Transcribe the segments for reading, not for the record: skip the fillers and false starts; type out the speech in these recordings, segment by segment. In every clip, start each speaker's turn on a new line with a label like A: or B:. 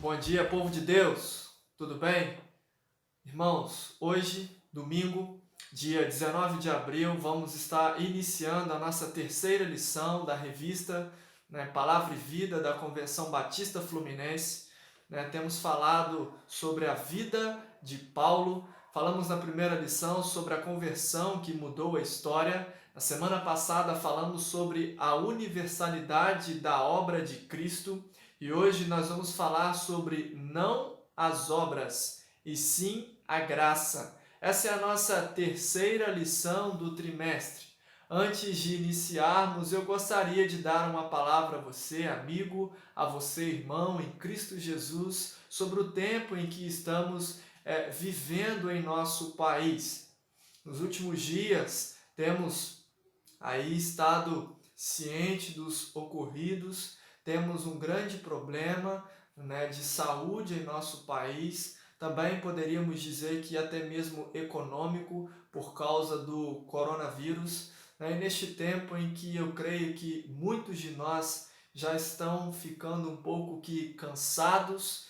A: Bom dia, povo de Deus, tudo bem? Irmãos, hoje, domingo, dia 19 de abril, vamos estar iniciando a nossa terceira lição da revista Palavra e Vida da Convenção Batista Fluminense. Temos falado sobre a vida de Paulo, falamos na primeira lição sobre a conversão que mudou a história. Na semana passada falamos sobre a universalidade da obra de Cristo. E hoje nós vamos falar sobre não as obras, e sim a graça. Essa é a nossa terceira lição do trimestre. Antes de iniciarmos, eu gostaria de dar uma palavra a você, amigo, a você, irmão, em Cristo Jesus, sobre o tempo em que estamos vivendo em nosso país. Nos últimos dias, temos aí estado ciente dos ocorridos. Temos um grande problema de saúde em nosso país. Também poderíamos dizer que até mesmo econômico por causa do coronavírus. E neste tempo em que eu creio que muitos de nós já estão ficando um pouco que cansados,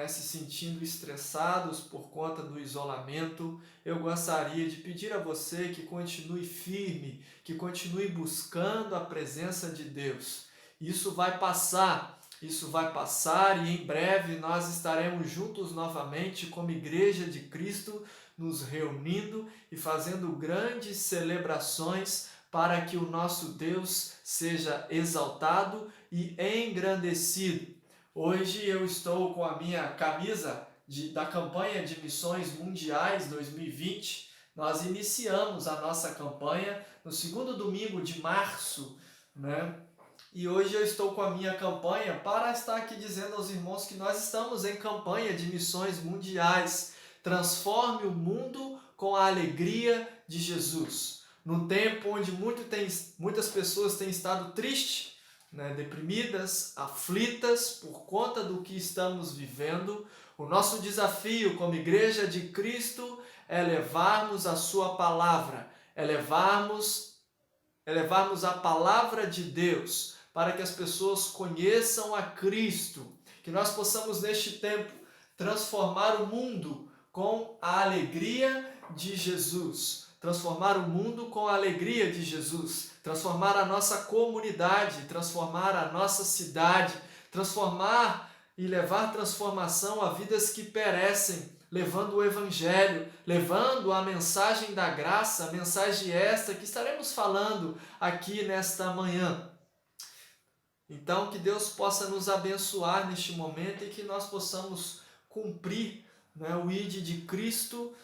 A: se sentindo estressados por conta do isolamento, eu gostaria de pedir a você que continue firme, que continue buscando a presença de Deus. Isso vai passar e em breve nós estaremos juntos novamente como Igreja de Cristo, nos reunindo e fazendo grandes celebrações para que o nosso Deus seja exaltado e engrandecido. Hoje eu estou com a minha camisa da campanha de missões mundiais 2020. Nós iniciamos a nossa campanha no segundo domingo de março, E hoje eu estou com a minha campanha para estar aqui dizendo aos irmãos que nós estamos em campanha de missões mundiais. Transforme o mundo com a alegria de Jesus. Num tempo onde muitas pessoas têm estado tristes, deprimidas, aflitas por conta do que estamos vivendo, o nosso desafio como Igreja de Cristo é levarmos a sua palavra, é levarmos a palavra de Deus para que as pessoas conheçam a Cristo, que nós possamos neste tempo transformar o mundo com a alegria de Jesus, transformar o mundo com a alegria de Jesus, transformar a nossa comunidade, transformar a nossa cidade, transformar e levar transformação a vidas que perecem, levando o Evangelho, levando a mensagem da graça, a mensagem esta que estaremos falando aqui nesta manhã. Então, que Deus possa nos abençoar neste momento e que nós possamos cumprir o ID de Cristo,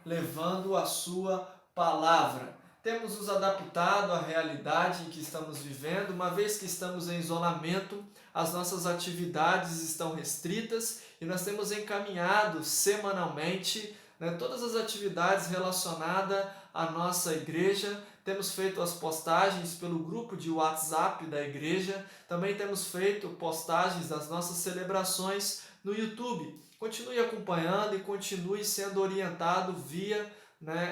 A: levando a sua palavra. Temos nos adaptado à realidade em que estamos vivendo, uma vez que estamos em isolamento, as nossas atividades estão restritas e nós temos encaminhado semanalmente todas as atividades relacionadas à nossa igreja. Temos feito as postagens pelo grupo de WhatsApp da igreja, também temos feito postagens das nossas celebrações no YouTube. Continue acompanhando e continue sendo orientado via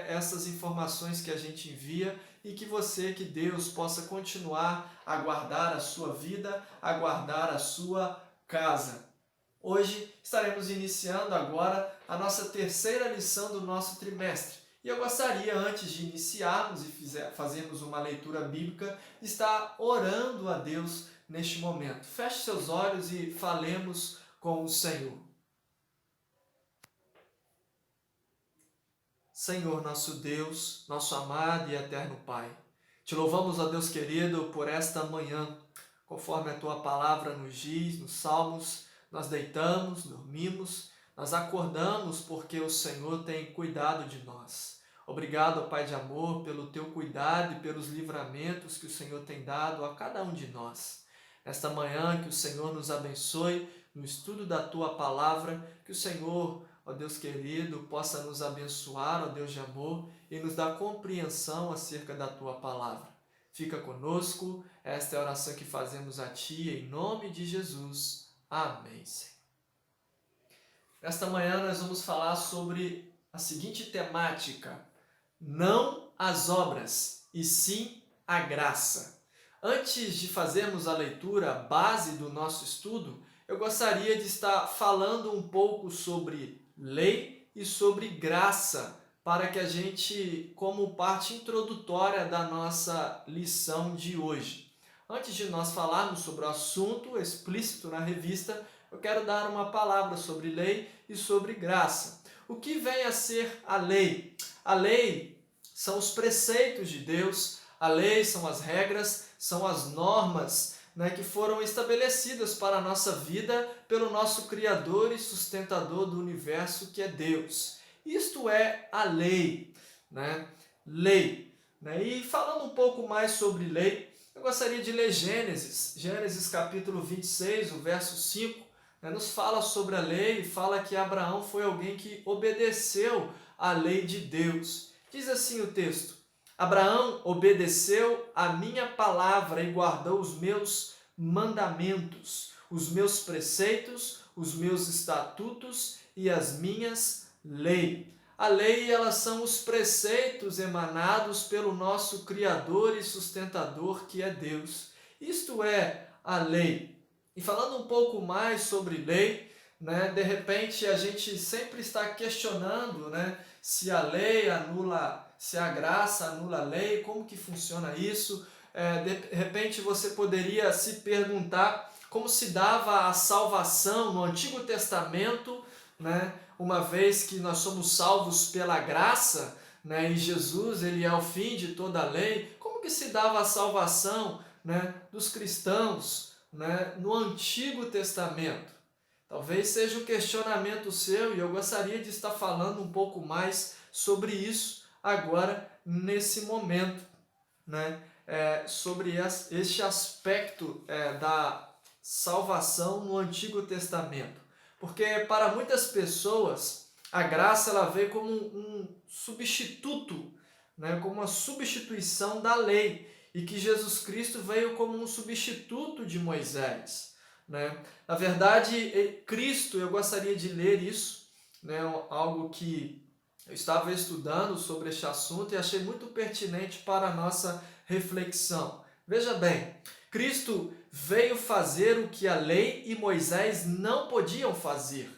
A: essas informações que a gente envia e que Deus possa continuar a guardar a sua vida, a guardar a sua casa. Hoje estaremos iniciando agora a nossa terceira lição do nosso trimestre. E eu gostaria, antes de iniciarmos e fazermos uma leitura bíblica, estar orando a Deus neste momento. Feche seus olhos e falemos com o Senhor. Senhor, nosso Deus, nosso amado e eterno Pai, te louvamos, ó Deus querido, por esta manhã, conforme a Tua palavra nos diz, nos Salmos, nós deitamos, dormimos, nós acordamos porque o Senhor tem cuidado de nós. Obrigado, Pai de amor, pelo Teu cuidado e pelos livramentos que o Senhor tem dado a cada um de nós. Nesta manhã, que o Senhor nos abençoe no estudo da Tua palavra, que o Senhor, ó Deus querido, possa nos abençoar, ó Deus de amor, e nos dar compreensão acerca da Tua palavra. Fica conosco, esta é a oração que fazemos a Ti, em nome de Jesus. Amém, Senhor. Nesta manhã nós vamos falar sobre a seguinte temática: não as obras, e sim a graça. Antes de fazermos a leitura base do nosso estudo, eu gostaria de estar falando um pouco sobre lei e sobre graça, para que a gente, como parte introdutória da nossa lição de hoje. Antes de nós falarmos sobre o assunto explícito na revista, eu quero dar uma palavra sobre lei e sobre graça. O que vem a ser a lei? A lei são os preceitos de Deus, a lei são as regras, são as normas, né, que foram estabelecidas para a nossa vida pelo nosso Criador e sustentador do universo, que é Deus. Isto é a lei, né? Lei. Né? E falando um pouco mais sobre lei, eu gostaria de ler Gênesis capítulo 26, o verso 5, né, nos fala sobre a lei e fala que Abraão foi alguém que obedeceu à lei de Deus. Diz assim o texto: Abraão obedeceu a minha palavra e guardou os meus mandamentos, os meus preceitos, os meus estatutos e as minhas leis. A lei, elas são os preceitos emanados pelo nosso Criador e sustentador, que é Deus. Isto é a lei. E falando um pouco mais sobre lei, né, de repente a gente sempre está questionando, né, se a lei anula, se a graça anula a lei, como que funciona isso? De repente você poderia se perguntar como se dava a salvação no Antigo Testamento, né, uma vez que nós somos salvos pela graça, né, e Jesus ele é o fim de toda a lei, como que se dava a salvação, né, dos cristãos, né, no Antigo Testamento? Talvez seja um questionamento seu e eu gostaria de estar falando um pouco mais sobre isso agora, nesse momento, né? Sobre este aspecto da salvação no Antigo Testamento. Porque para muitas pessoas a graça ela veio como um substituto, né? Como uma substituição da lei, e que Jesus Cristo veio como um substituto de Moisés. Né? Na verdade, Cristo, eu gostaria de ler isso, né? Algo que eu estava estudando sobre este assunto e achei muito pertinente para a nossa reflexão. Veja bem, Cristo veio fazer o que a lei e Moisés não podiam fazer.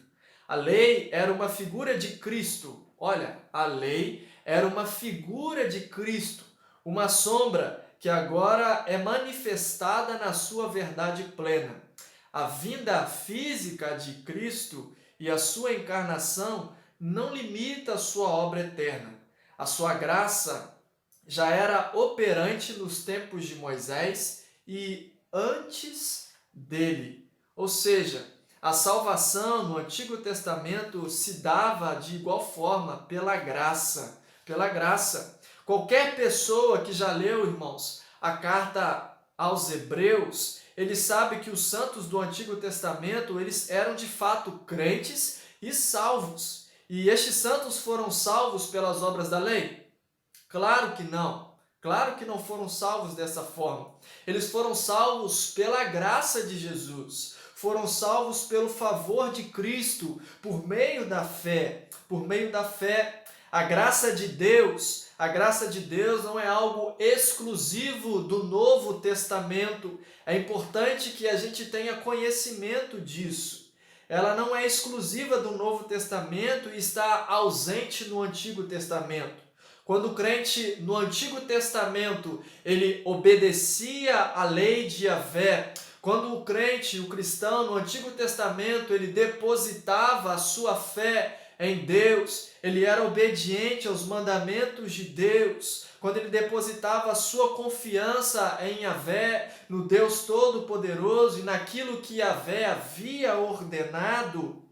A: A lei era uma figura de Cristo. Olha, a lei era uma figura de Cristo, uma sombra que agora é manifestada na sua verdade plena. A vinda física de Cristo e a sua encarnação não limita a sua obra eterna. A sua graça já era operante nos tempos de Moisés e antes dele. Ou seja, a salvação no Antigo Testamento se dava de igual forma pela graça. Pela graça. Qualquer pessoa que já leu, irmãos, a carta aos Hebreus, ele sabe que os santos do Antigo Testamento, eles eram de fato crentes e salvos. E estes santos foram salvos pelas obras da lei? Claro que não. Claro que não foram salvos dessa forma. Eles foram salvos pela graça de Jesus. Foram salvos pelo favor de Cristo, por meio da fé. Por meio da fé. A graça de Deus não é algo exclusivo do Novo Testamento. É importante que a gente tenha conhecimento disso. Ela não é exclusiva do Novo Testamento e está ausente no Antigo Testamento. Quando o crente no Antigo Testamento, ele obedecia à lei de Yahvé, quando o crente, o cristão no Antigo Testamento, ele depositava a sua fé em Deus, ele era obediente aos mandamentos de Deus, quando ele depositava a sua confiança em Yahvé, no Deus Todo-Poderoso e naquilo que Yahvé havia ordenado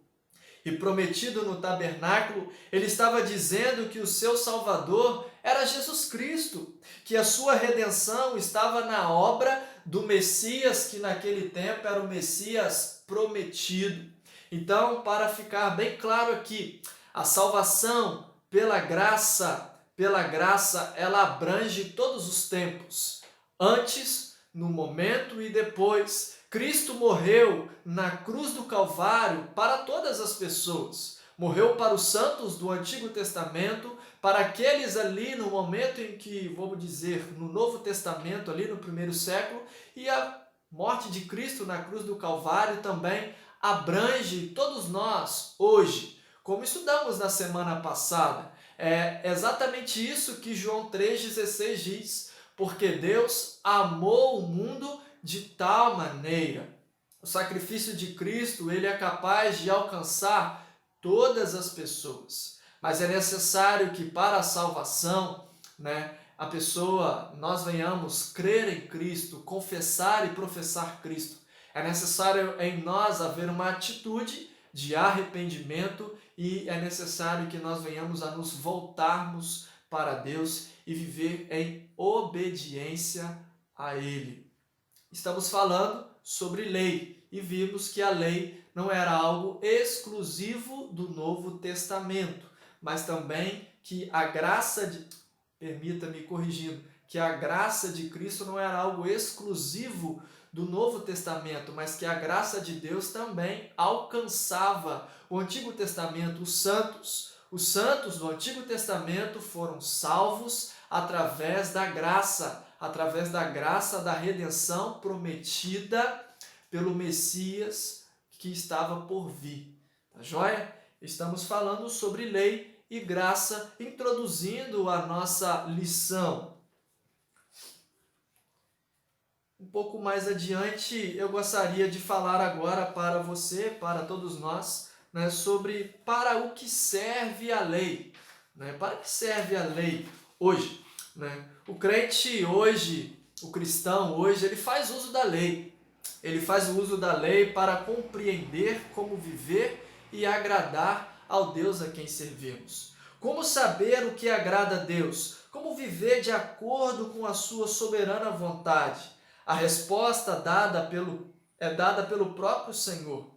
A: e prometido no tabernáculo, ele estava dizendo que o seu Salvador era Jesus Cristo, que a sua redenção estava na obra do Messias, que naquele tempo era o Messias prometido. Então, para ficar bem claro aqui, a salvação pela graça, ela abrange todos os tempos, antes, no momento e depois. Cristo morreu na cruz do Calvário para todas as pessoas. Morreu para os santos do Antigo Testamento, para aqueles ali no momento em que, vamos dizer, no Novo Testamento, ali no primeiro século, e a morte de Cristo na cruz do Calvário também abrange todos nós hoje, como estudamos na semana passada. É exatamente isso que João 3,16 diz, porque Deus amou o mundo de tal maneira. O sacrifício de Cristo, ele é capaz de alcançar todas as pessoas, mas é necessário que para a salvação, nós venhamos crer em Cristo, confessar e professar Cristo. É necessário em nós haver uma atitude de arrependimento e é necessário que nós venhamos a nos voltarmos para Deus e viver em obediência a Ele. Estamos falando sobre lei e vimos que a lei não era algo exclusivo do Novo Testamento, mas também que a graça de... Permita-me corrigindo, que a graça de Cristo não era algo exclusivo do Novo Testamento, mas que a graça de Deus também alcançava o Antigo Testamento. Os santos do Antigo Testamento foram salvos através da graça da redenção prometida pelo Messias que estava por vir. Tá joia? Estamos falando sobre lei e graça, introduzindo a nossa lição. Um pouco mais adiante, eu gostaria de falar agora para você, para todos nós, sobre para o que serve a lei. Para que serve a lei hoje? O crente hoje, o cristão hoje, ele faz uso da lei. Ele faz o uso da lei para compreender como viver e agradar ao Deus a quem servimos. Como saber o que agrada a Deus? Como viver de acordo com a sua soberana vontade? A resposta é dada pelo próprio Senhor.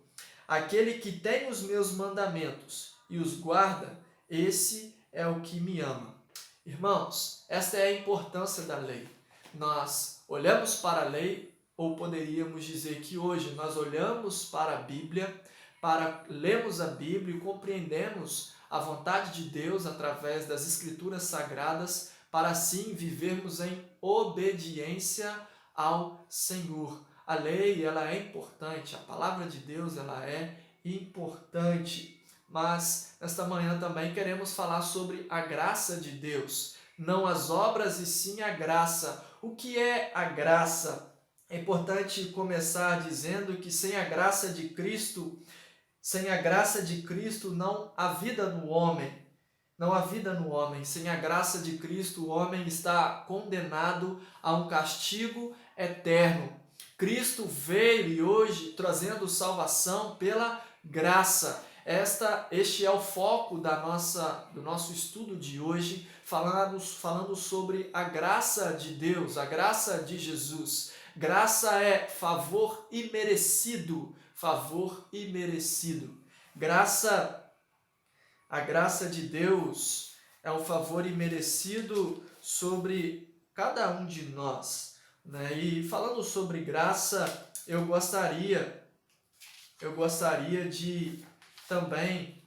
A: Aquele que tem os meus mandamentos e os guarda, esse é o que me ama. Irmãos, esta é a importância da lei. Nós olhamos para a lei, ou poderíamos dizer que hoje nós olhamos para a Bíblia, lemos a Bíblia e compreendemos a vontade de Deus através das Escrituras Sagradas, para assim vivermos em obediência ao Senhor. A lei, ela é importante, a palavra de Deus, ela é importante, mas nesta manhã também queremos falar sobre a graça de Deus, não as obras e sim a graça. O que é a graça? É importante começar dizendo que sem a graça de Cristo não há vida no homem. Não há vida no homem. Sem a graça de Cristo, o homem está condenado a um castigo eterno. Cristo veio e hoje trazendo salvação pela graça. Este é o foco do nosso estudo de hoje, falando sobre a graça de Deus, a graça de Jesus. Graça é favor imerecido, favor imerecido. A graça de Deus é um favor imerecido sobre cada um de nós. E falando sobre graça, eu gostaria de também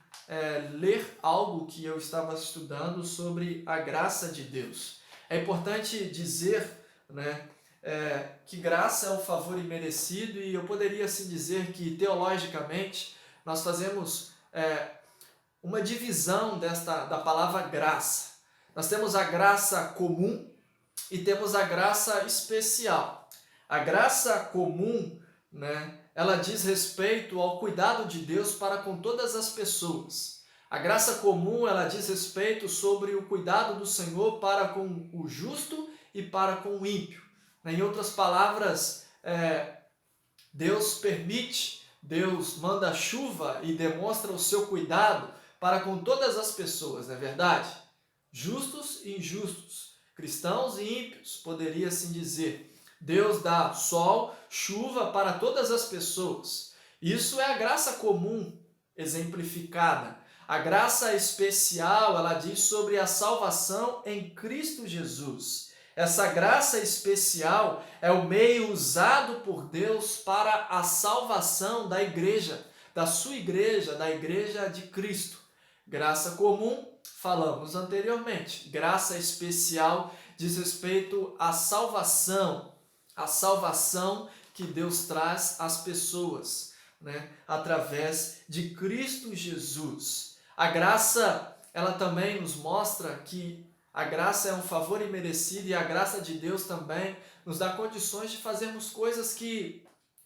A: ler algo que eu estava estudando sobre a graça de Deus. É importante dizer, que graça é um favor imerecido, e eu poderia assim dizer que teologicamente nós fazemos uma divisão da palavra graça. Nós temos a graça comum e temos a graça especial. A graça comum, ela diz respeito ao cuidado de Deus para com todas as pessoas. A graça comum, ela diz respeito sobre o cuidado do Senhor para com o justo e para com o ímpio. Em outras palavras, Deus permite, Deus manda chuva e demonstra o seu cuidado para com todas as pessoas, não é verdade? Justos e injustos, cristãos e ímpios, poderia assim dizer. Deus dá sol, chuva para todas as pessoas. Isso é a graça comum exemplificada. A graça especial, ela diz sobre a salvação em Cristo Jesus. Essa graça especial é o meio usado por Deus para a salvação da igreja, da sua igreja, da igreja de Cristo. Graça comum, falamos anteriormente. Graça especial diz respeito à salvação, a salvação que Deus traz às pessoas. né, através de Cristo Jesus. A graça, ela também nos mostra que a graça é um favor imerecido e a graça de Deus também nos dá condições de fazermos coisas que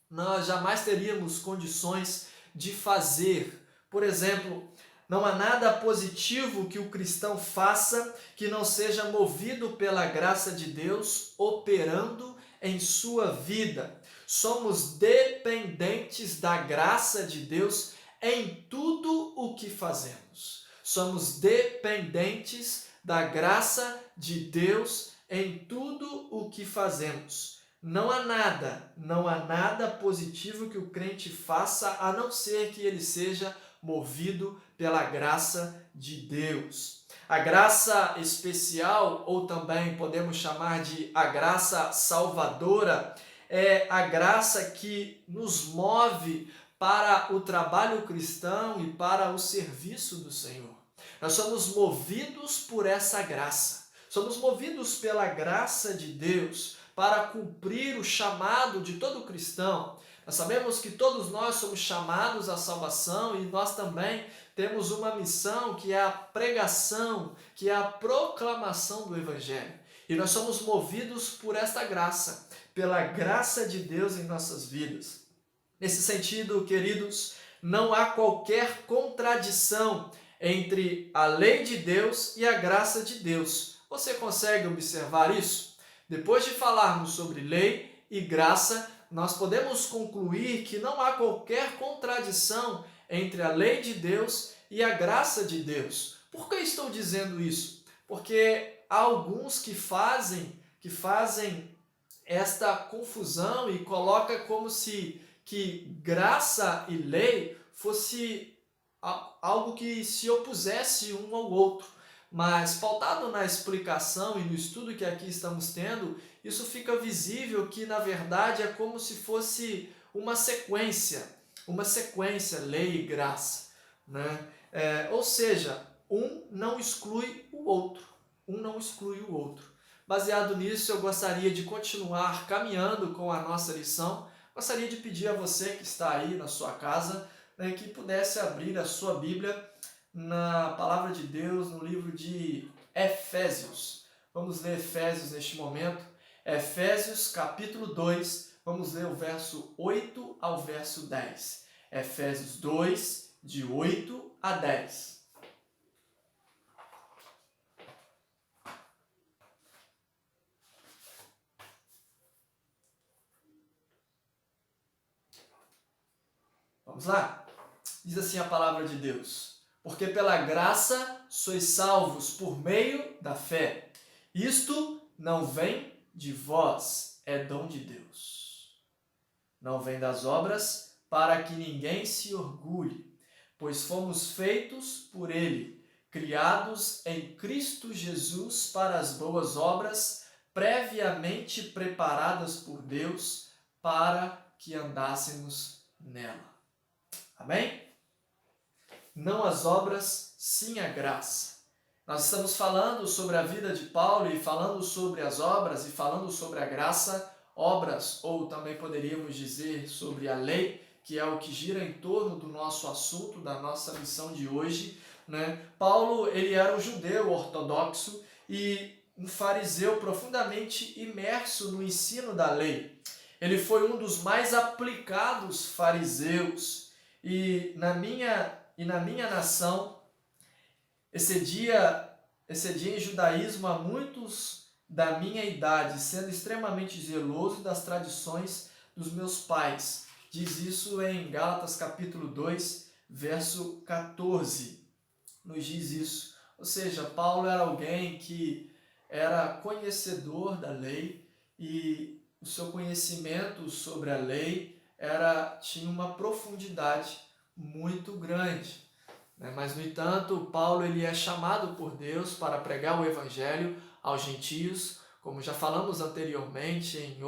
A: nós jamais teríamos condições de fazer. Por exemplo, não há nada positivo que o cristão faça que não seja movido pela graça de Deus operando em sua vida. Somos dependentes da graça de Deus em tudo o que fazemos. Somos dependentes da graça de Deus em tudo o que fazemos. Não há nada positivo que o crente faça a não ser que ele seja movido pela graça de Deus. A graça especial, ou também podemos chamar de a graça salvadora, é a graça que nos move para o trabalho cristão e para o serviço do Senhor. Nós somos movidos por essa graça. Somos movidos pela graça de Deus para cumprir o chamado de todo cristão. Nós sabemos que todos nós somos chamados à salvação e nós também temos uma missão que é a pregação, que é a proclamação do Evangelho. E nós somos movidos por esta graça, pela graça de Deus em nossas vidas. Nesse sentido, queridos, não há qualquer contradição entre a lei de Deus e a graça de Deus. Você consegue observar isso? Depois de falarmos sobre lei e graça, nós podemos concluir que não há qualquer contradição entre a lei de Deus e a graça de Deus. Por que estou dizendo isso? Porque há alguns que fazem esta confusão e coloca como se que graça e lei fosse algo que se opusesse um ao outro. Mas, pautado na explicação e no estudo que aqui estamos tendo, isso fica visível que, na verdade, é como se fosse uma sequência, lei e graça, né? Ou seja, um não exclui o outro, Baseado nisso, eu gostaria de continuar caminhando com a nossa lição. Gostaria de pedir a você que está aí na sua casa, né, que pudesse abrir a sua Bíblia na Palavra de Deus, no livro de Efésios. Vamos ler Efésios neste momento. Efésios capítulo 2, vamos ler o verso 8 ao verso 10. Efésios 2, de 8 a 10. Vamos lá? Diz assim a palavra de Deus: porque pela graça sois salvos por meio da fé. Isto não vem de vós, é dom de Deus. Não vem das obras, para que ninguém se orgulhe, pois fomos feitos por Ele, criados em Cristo Jesus para as boas obras, previamente preparadas por Deus, para que andássemos nela. Amém? Não as obras, sim a graça. Nós estamos falando sobre a vida de Paulo e falando sobre as obras e falando sobre a graça, obras, ou também poderíamos dizer sobre a lei, que é o que gira em torno do nosso assunto, da nossa lição de hoje, né? Paulo, ele era um judeu ortodoxo e um fariseu profundamente imerso no ensino da lei. Ele foi um dos mais aplicados fariseus. E na minha nação, excedia em judaísmo a muitos da minha idade, sendo extremamente zeloso das tradições dos meus pais. Diz isso em Gálatas capítulo 2, verso 14. Nos diz isso. Ou seja, Paulo era alguém que era conhecedor da lei e o seu conhecimento sobre a lei tinha uma profundidade muito grande. Mas, no entanto, Paulo ele é chamado por Deus para pregar o Evangelho aos gentios, como já falamos anteriormente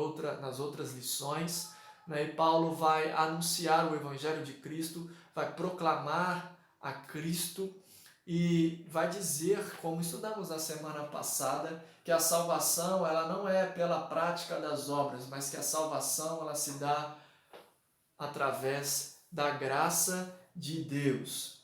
A: nas outras lições. E Paulo vai anunciar o Evangelho de Cristo, vai proclamar a Cristo e vai dizer, como estudamos na semana passada, que a salvação ela não é pela prática das obras, mas que a salvação ela se dá através da graça de Deus.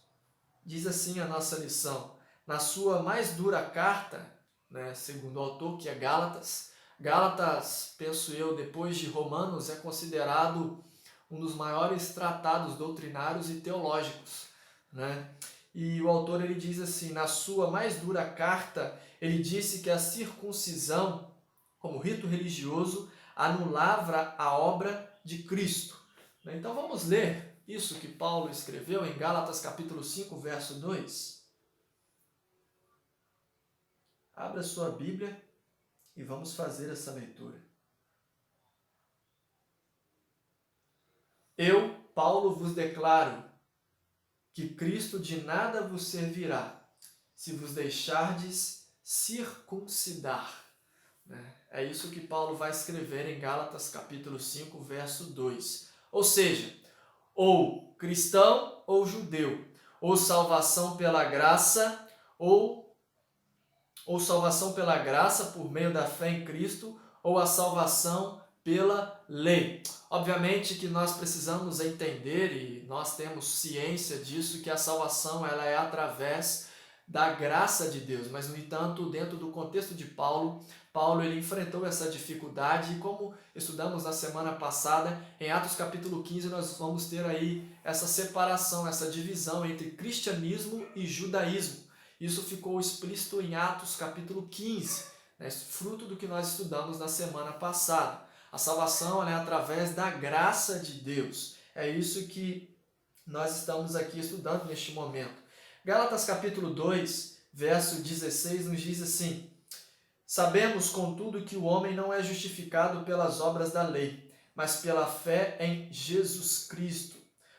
A: Diz assim a nossa lição: na sua mais dura carta, né, segundo o autor, que é Gálatas, Gálatas, penso eu, depois de Romanos, é considerado um dos maiores tratados doutrinários e teológicos, né? E o autor ele diz assim, na sua mais dura carta, ele disse que a circuncisão, como rito religioso, anulava a obra de Cristo. Então vamos ler isso que Paulo escreveu em Gálatas capítulo 5, verso 2. Abra sua Bíblia e vamos fazer essa leitura. Eu, Paulo, vos declaro que Cristo de nada vos servirá, se vos deixardes circuncidar. É isso que Paulo vai escrever em Gálatas capítulo 5, verso 2. Ou seja, ou cristão ou judeu, ou salvação pela graça, ou salvação pela graça por meio da fé em Cristo, ou a salvação pela lei. Obviamente que nós precisamos entender, e nós temos ciência disso, que a salvação ela é através da graça de Deus, mas no entanto, dentro do contexto de Paulo ele enfrentou essa dificuldade, e como estudamos na semana passada, em Atos capítulo 15, nós vamos ter aí essa separação, essa divisão entre cristianismo e judaísmo. Isso ficou explícito em Atos capítulo 15, né, fruto do que nós estudamos na semana passada. A salvação ela é através da graça de Deus. É isso que nós estamos aqui estudando neste momento. Gálatas capítulo 2, verso 16, nos diz assim: sabemos, contudo, que o homem não é justificado pelas obras da lei, mas pela fé em Jesus Cristo.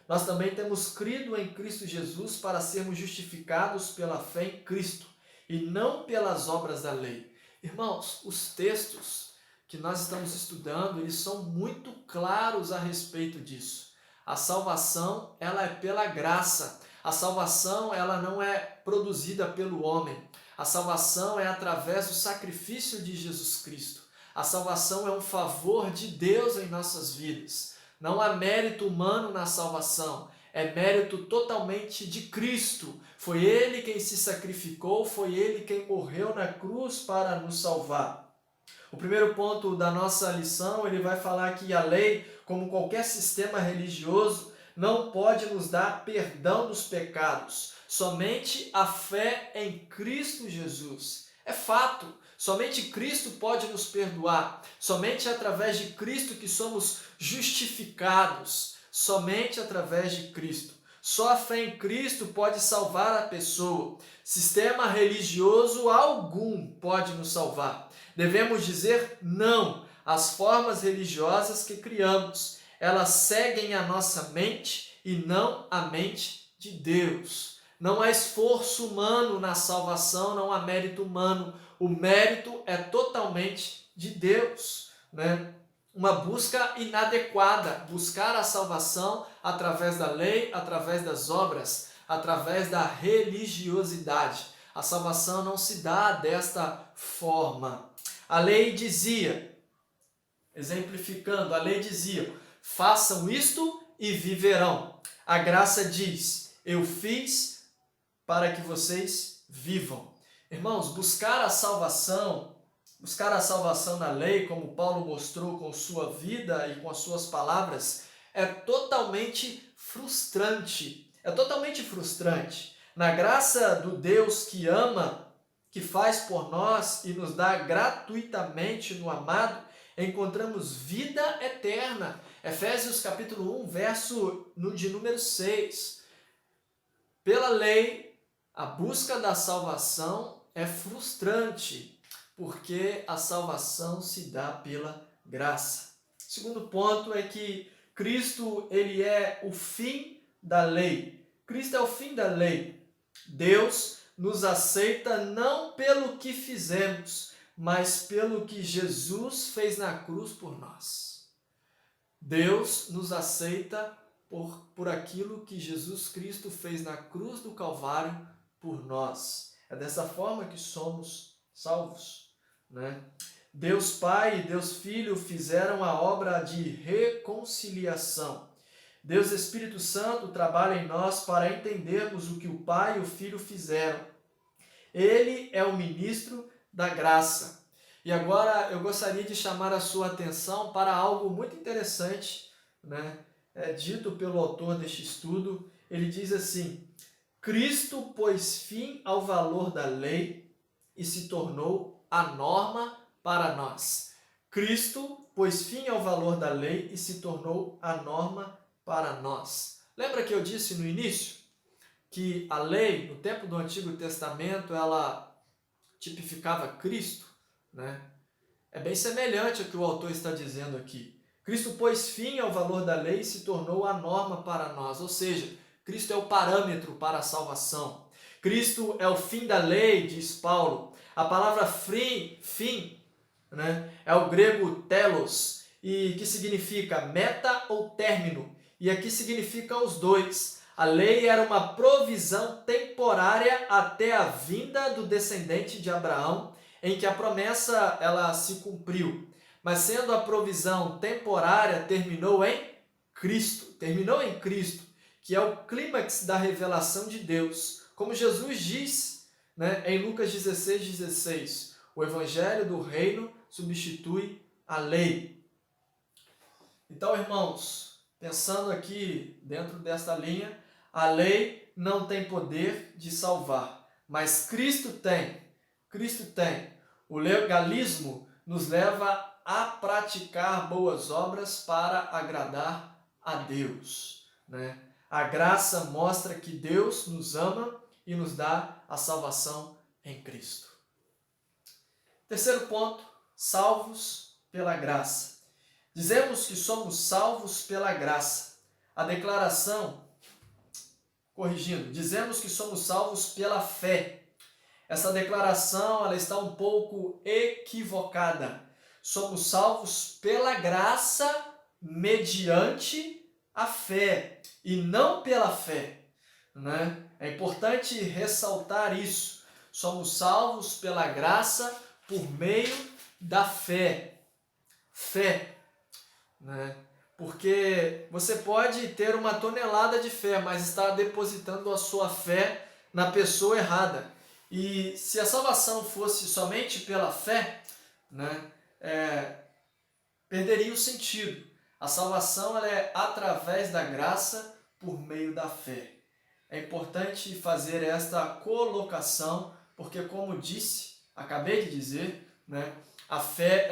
A: Nós também temos crido em Cristo Jesus para sermos justificados pela fé em Cristo, e não pelas obras da lei. Irmãos, os textos que nós estamos estudando, eles são muito claros a respeito disso. A salvação, ela é pela graça. A salvação, ela não é produzida pelo homem. A salvação é através do sacrifício de Jesus Cristo. A salvação é um favor de Deus em nossas vidas. Não há mérito humano na salvação, é mérito totalmente de Cristo. Foi Ele quem se sacrificou, foi Ele quem morreu na cruz para nos salvar. O primeiro ponto da nossa lição, ele vai falar que a lei, como qualquer sistema religioso, não pode nos dar perdão dos pecados. Somente a fé em Cristo Jesus. É fato. Somente Cristo pode nos perdoar. Somente através de Cristo que somos justificados. Somente através de Cristo. Só a fé em Cristo pode salvar a pessoa. Sistema religioso algum pode nos salvar. Devemos dizer não às formas religiosas que criamos. Elas seguem a nossa mente e não a mente de Deus. Não há esforço humano na salvação, não há mérito humano. O mérito é totalmente de Deus, né? Uma busca inadequada, buscar a salvação através da lei, através das obras, através da religiosidade. A salvação não se dá desta forma. A lei dizia, exemplificando, a lei dizia, façam isto e viverão. A graça diz, eu fiz para que vocês vivam. Irmãos, buscar a salvação na lei, como Paulo mostrou com sua vida e com as suas palavras, é totalmente frustrante. É totalmente frustrante. Na graça do Deus que ama, que faz por nós e nos dá gratuitamente no amado, encontramos vida eterna. Efésios capítulo 1, verso de número 6. Pela lei, a busca da salvação é frustrante, porque a salvação se dá pela graça. Segundo ponto é que Cristo ele é o fim da lei. Cristo é o fim da lei. Deus nos aceita não pelo que fizemos, mas pelo que Jesus fez na cruz por nós. Deus nos aceita por aquilo que Jesus Cristo fez na cruz do Calvário por nós. É dessa forma que somos salvos, né? Deus Pai e Deus Filho fizeram a obra de reconciliação. Deus Espírito Santo trabalha em nós para entendermos o que o Pai e o Filho fizeram. Ele é o ministro da graça. E agora eu gostaria de chamar a sua atenção para algo muito interessante, né? Dito pelo autor deste estudo. Ele diz assim: Cristo pôs fim ao valor da lei e se tornou a norma para nós. Cristo pôs fim ao valor da lei e se tornou a norma para nós. Lembra que eu disse no início que a lei, no tempo do Antigo Testamento, ela tipificava Cristo, né? É bem semelhante ao que o autor está dizendo aqui. Cristo pôs fim ao valor da lei e se tornou a norma para nós, ou seja, Cristo é o parâmetro para a salvação. Cristo é o fim da lei, diz Paulo. A palavra fim, né, é o grego telos, e que significa meta ou término. E aqui significa os dois. A lei era uma provisão temporária até a vinda do descendente de Abraão, em que a promessa ela se cumpriu. Mas sendo a provisão temporária, terminou em Cristo, que é o clímax da revelação de Deus. Como Jesus diz, né, em Lucas 16:16, o evangelho do reino substitui a lei. Então, irmãos, pensando aqui dentro desta linha, a lei não tem poder de salvar, mas Cristo tem. O legalismo nos leva a praticar boas obras para agradar a Deus, né? A graça mostra que Deus nos ama e nos dá a salvação em Cristo. Terceiro ponto, salvos pela graça. Dizemos que somos salvos pela graça. A declaração, dizemos que somos salvos pela fé. Essa declaração ela está um pouco equivocada. Somos salvos pela graça mediante a fé e não pela fé, né? É importante ressaltar isso. Somos salvos pela graça por meio da fé. Né? Porque você pode ter uma tonelada de fé, mas está depositando a sua fé na pessoa errada. E se a salvação fosse somente pela fé, né, perderia o sentido. A salvação ela é através da graça por meio da fé. É importante fazer esta colocação, porque como acabei de dizer, né, a fé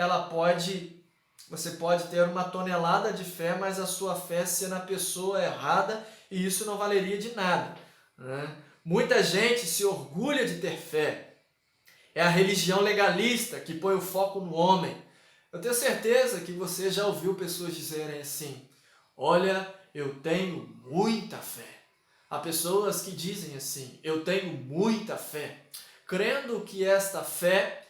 A: você pode ter uma tonelada de fé, mas a sua fé ser na pessoa errada e isso não valeria de nada, né? Muita gente se orgulha de ter fé. É a religião legalista que põe o foco no homem. Eu tenho certeza que você já ouviu pessoas dizerem assim: olha, eu tenho muita fé. Há pessoas que dizem assim: eu tenho muita fé, crendo que esta fé,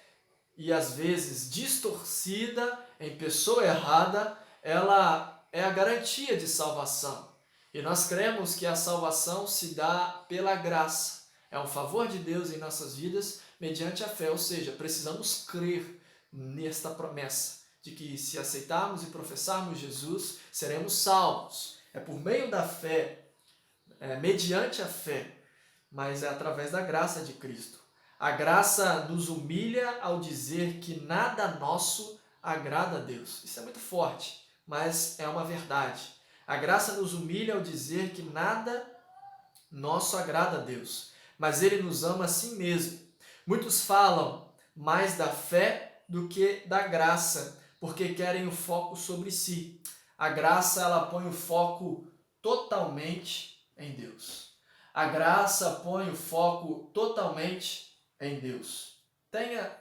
A: e às vezes distorcida em pessoa errada, ela é a garantia de salvação. E nós cremos que a salvação se dá pela graça. É um favor de Deus em nossas vidas mediante a fé, ou seja, precisamos crer nesta promessa de que se aceitarmos e professarmos Jesus, seremos salvos. É por meio da fé, mediante a fé, mas é através da graça de Cristo. A graça nos humilha ao dizer que nada nosso agrada a Deus. Isso é muito forte, mas é uma verdade. A graça nos humilha ao dizer que nada nosso agrada a Deus, mas Ele nos ama assim mesmo. Muitos falam mais da fé do que da graça, porque querem o foco sobre si. A graça ela põe o foco totalmente em Deus. A graça põe o foco totalmente em Deus. Tenha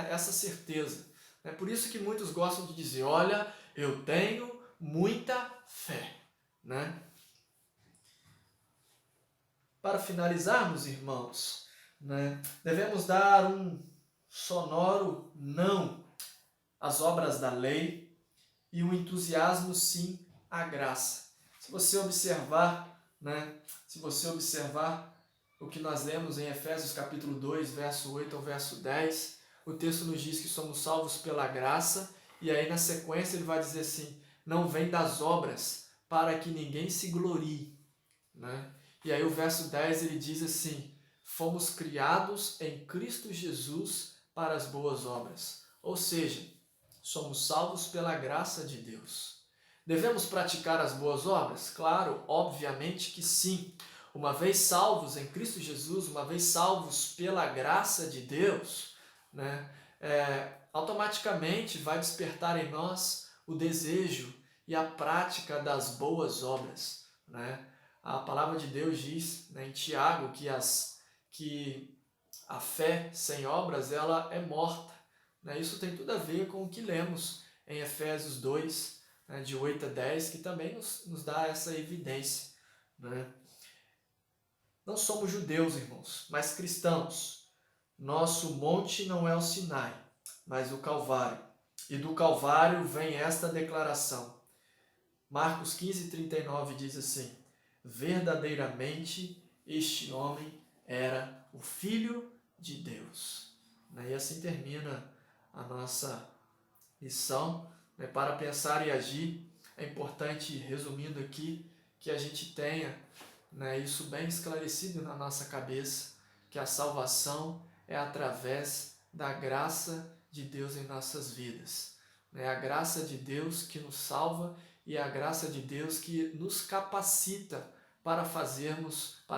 A: essa certeza. É por isso que muitos gostam de dizer: olha, eu tenho muita fé, né? Para finalizarmos, irmãos, né, devemos dar um sonoro não às obras da lei e um entusiasmo sim à graça. Se você observar o que nós lemos em Efésios capítulo 2, verso 8 ao verso 10, o texto nos diz que somos salvos pela graça, e aí na sequência ele vai dizer assim: não vem das obras, para que ninguém se glorie, né? E aí o verso 10 ele diz assim: fomos criados em Cristo Jesus para as boas obras. Ou seja, somos salvos pela graça de Deus. Devemos praticar as boas obras? Claro, obviamente que sim. Uma vez salvos em Cristo Jesus, uma vez salvos pela graça de Deus, né, automaticamente vai despertar em nós o desejo e a prática das boas obras, né? A palavra de Deus diz, né, em Tiago que a fé sem obras ela é morta, né? Isso tem tudo a ver com o que lemos em Efésios 2, né, de 8 a 10, que também nos dá essa evidência, né? Não somos judeus, irmãos, mas cristãos. Nosso monte não é o Sinai, mas o Calvário. E do Calvário vem esta declaração. Marcos 15:39 diz assim: verdadeiramente este homem era o Filho de Deus. E assim termina a nossa lição. Para pensar e agir, é importante, resumindo aqui, que a gente tenha isso bem esclarecido na nossa cabeça, que a salvação é através da graça de Deus em nossas vidas. É a graça de Deus que nos salva e a graça de Deus que nos capacita para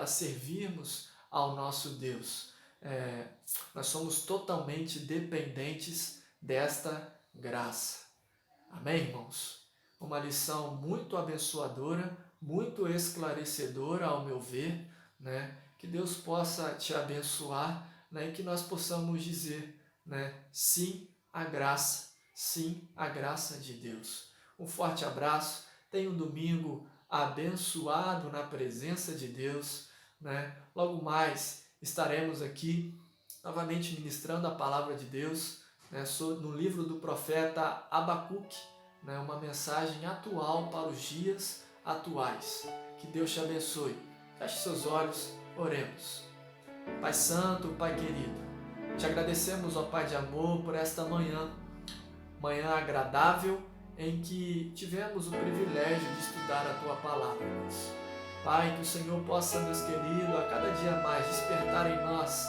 A: servirmos ao nosso Deus. Nós somos totalmente dependentes desta graça. Amém, irmãos? Uma lição muito abençoadora, muito esclarecedora, ao meu ver, né? Que Deus possa te abençoar, né? E que nós possamos dizer, né? Sim à graça de Deus. Um forte abraço, tenha um domingo abençoado na presença de Deus, né? Logo mais estaremos aqui novamente ministrando a palavra de Deus, né? No livro do profeta Abacuque, né? Uma mensagem atual para os dias atuais. Que Deus te abençoe. Feche seus olhos, oremos. Pai Santo, Pai querido, te agradecemos, ó Pai de amor, por esta manhã agradável em que tivemos o privilégio de estudar a Tua Palavra, Deus. Pai, que o Senhor possa, Deus querido, a cada dia mais despertar em nós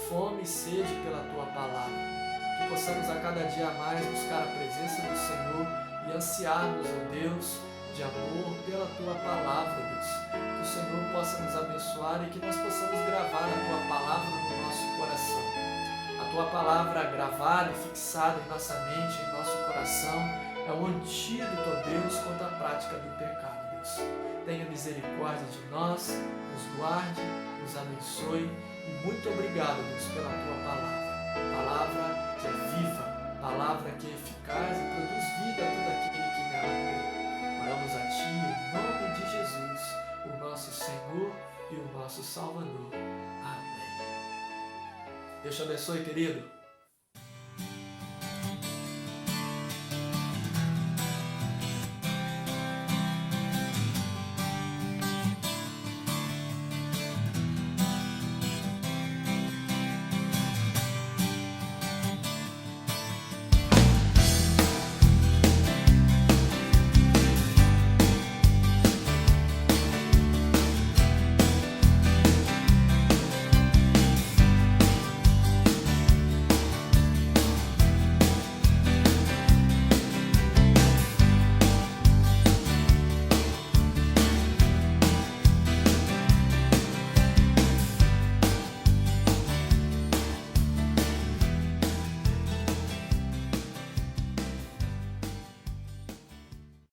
A: fome e sede pela Tua Palavra. Que possamos a cada dia mais buscar a presença do Senhor e ansiarmos, ó Deus, de amor pela Tua Palavra, Deus. Que o Senhor possa nos abençoar e que nós possamos gravar a Tua Palavra no nosso coração. A Tua Palavra gravada e fixada em nossa mente, em nosso coração, é um antídoto, ó Deus, contra a prática do pecado, Deus. Tenha misericórdia de nós, nos guarde, nos abençoe e muito obrigado, Deus, pela Tua Palavra. Palavra que é viva, palavra que é eficaz e produz vida a todo aquele que nela crê. Oramos a Ti em nome de Jesus, o nosso Senhor e o nosso Salvador. Amém. Deus te abençoe, querido.